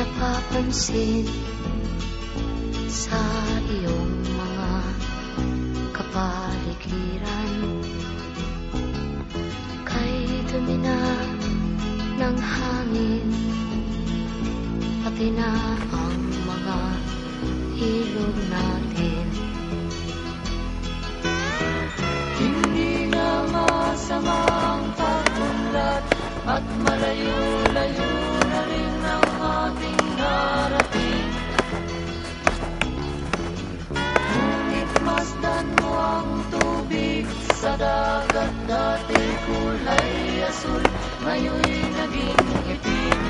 napapansin sa iyong mga kapaligiran. Kay dumi na ng hangin, pati na ang mga ilog natin. Hindi na masama ang pag-unlad at malayo-layo na rin ang ating narating. Ngunit masdan mo ang tubig sa dagat, dati kulay asul, ngayon'y naging itim.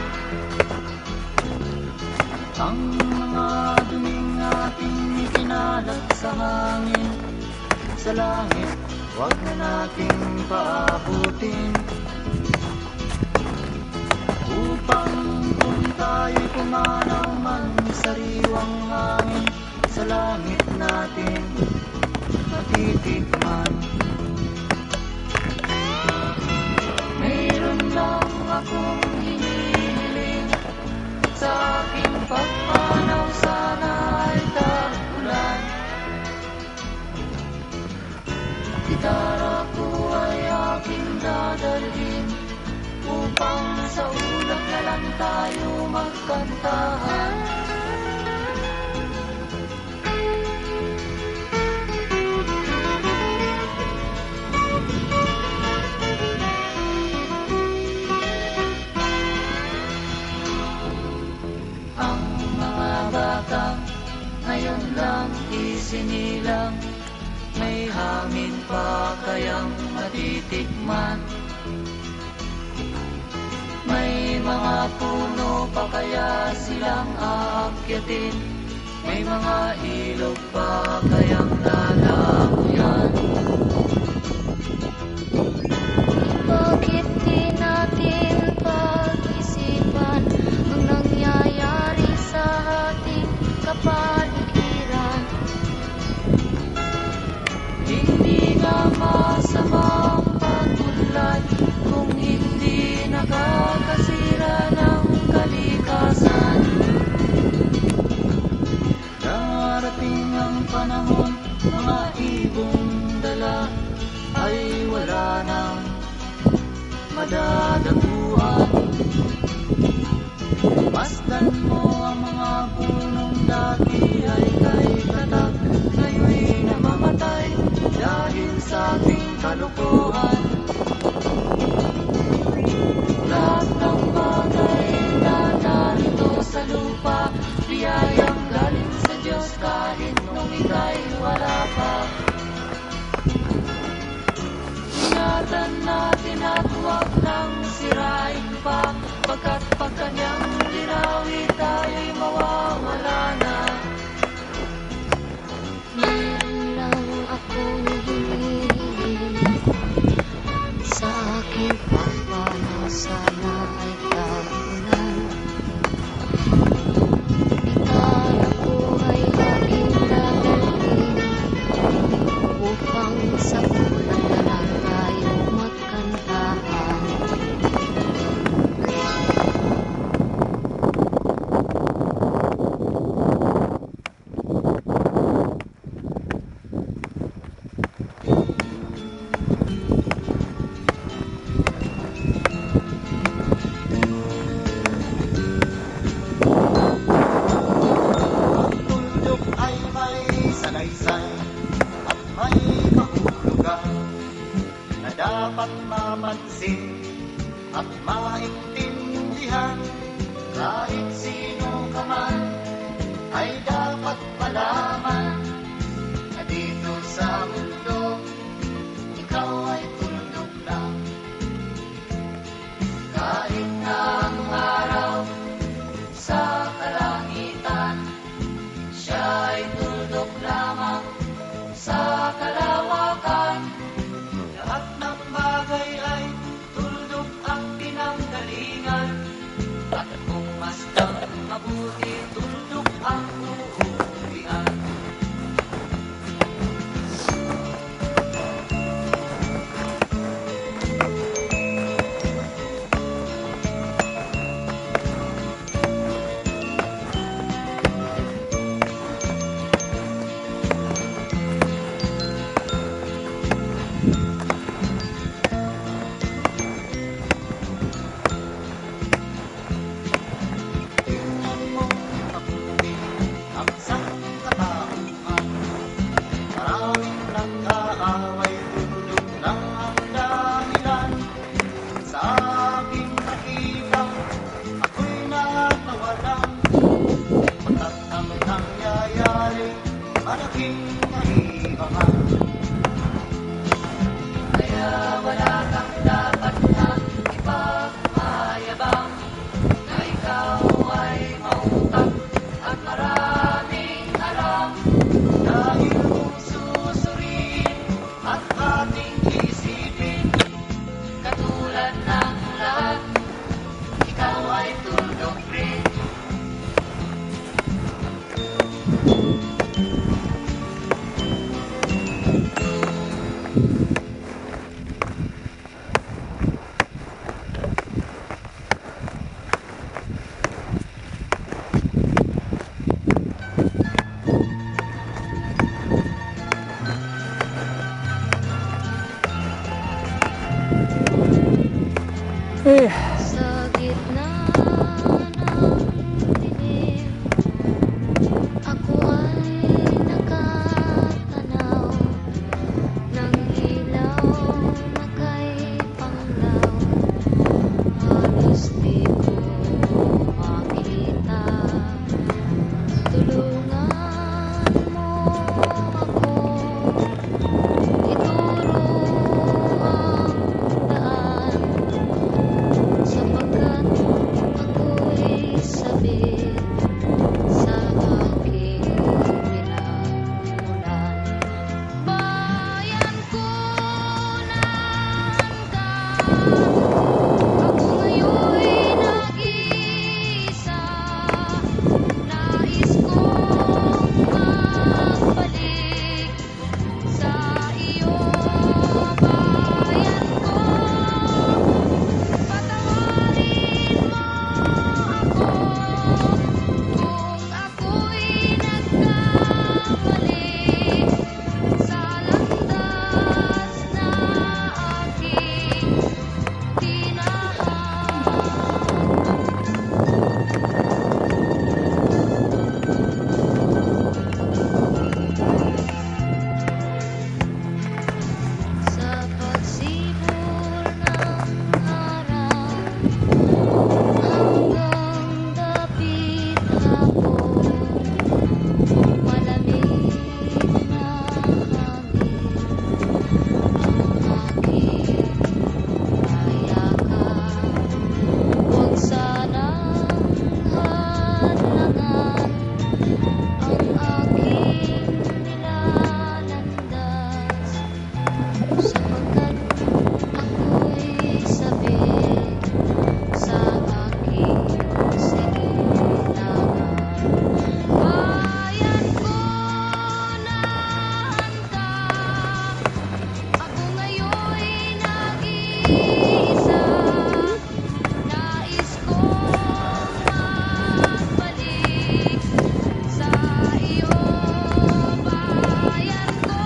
Ang mga duming ating ikinalat sa hangin, sa langit, huwag na nating paabutin. Upang kung tayo'y pumanaw man sariwang hangin, sa langit natin matitikman. Mayroon lang akong hinihiling, sa aking pagpanaw sana ay tag-ulan. Gitara ko ay aking dadalhin, upang sa ulap na lang tayo magkantahan. Ang mga batang ngayon lang isinilang, may hangin pa kayang matitikman? May mga puno pa kaya silang aakyatin? May mga ilog pa kayang lalamuyan? Bakit di natin pag-isipan ang nangyayari sa ating kapaligiran? Hindi nga masama ang pag-unlad kung hindi nakakasira ng kalikasan. Darating ang panahon, mga ibong dala ay wala nang madadaguan. Masdan mo ang mga punong dati ay kay katak, ngayon'y namamatay dahil sa ating kalukuhan. Lahat ng bagay na narito sa lupa, biyayang galing sa Diyos kahit nung ika'y wala pa. Ingatan natin at huwag nang sirain pa, pagkat pag kanyang dinawi tayo'y mawawala na. Meron lang akong hinihiling, sa aking pagpanaw sana ay tag-ulan. Gitara ko ay aking dadalhin, upang sa ulap na lang tayo magkantahan. Tuldok ay may salaysay at may kahulugan na dapat mapansin at maintindihan. Kahit sino ka man ay dapat malaman na dito sa mundo ikaw ay tuldok lang. Kahit na ang araw sa kalangitan, siya ay tuldok lamang sa kalawakan. Lahat ng bagay ay tuldok ang pinanggalingan, at kung masdang mabuti, tuldok ang uuwian. ikaw ay mautak at maraming alam. Dahil kung susuriin at ating isipin, katulad ng lahat, ikaw ay tuldok rin. Sa gitna ng dilim, ako ay nakatanaw ng ilaw na kay Panglaw. Halos di ko makita. Tulungan mo ako, ituro ang daan. Sapagkat ako'y sabik sa aking pinagmulan. Bayan ko ng ka, ako ngayon'y nag-iisa. Nais kong magbalik sa iyo, bayan ko. Patawarin mo ako kung ako'y nagkamali sa landas na aking sa pagsibol ng araw hanggang dapit hapon, malamig na hangin ang aking kayakan. Huwag sanang hadlangan ang aking nilalandas, sapagkat ako'y sabik sa aking silangan. Bayan ko ng ka, ako ngayon'y nag-iisa. Nais kong magbalik sa iyo, bayan ko.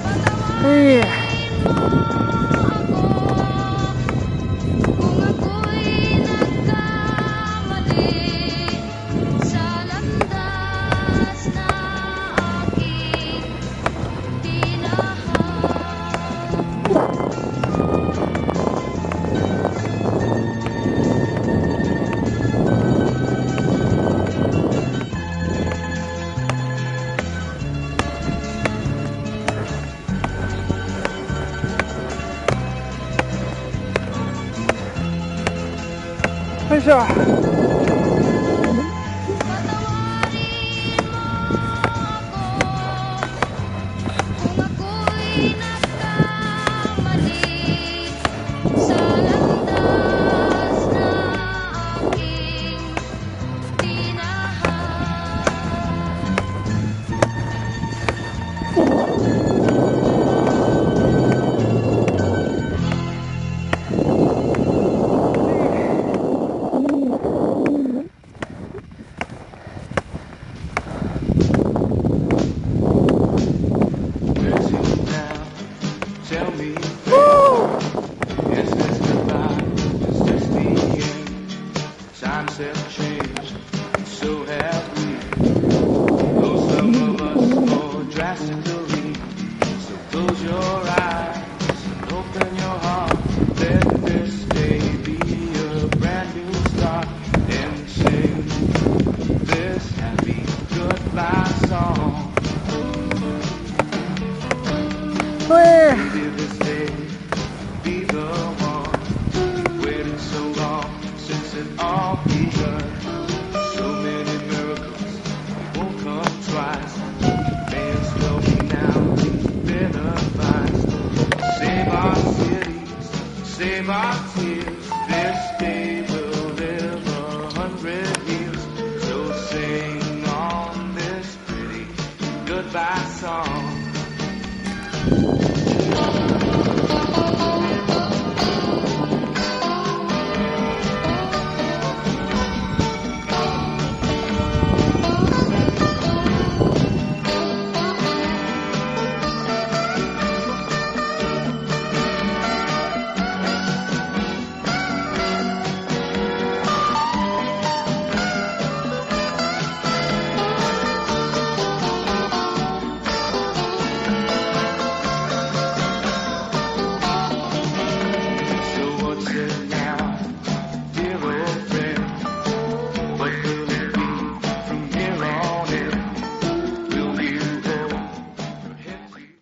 Patawarin mo ako kung ako'y nagkamali sa landas na aking tinahan. Patawarin mo ako kung ako'y nagkamali sa landas na aking tinahan. Where's you now? Tell me, is this goodbye? Is this the end? Times have changed, so have we. Though some of us more drastically. So close your eyes and open your heart. Let this day be a brand new start and sing this happy goodbye song. Maybe this day be the one. We've waited so long since it all begun. So many miracles, they won't come twice. May as well be now, be better advised. Save our cities, save our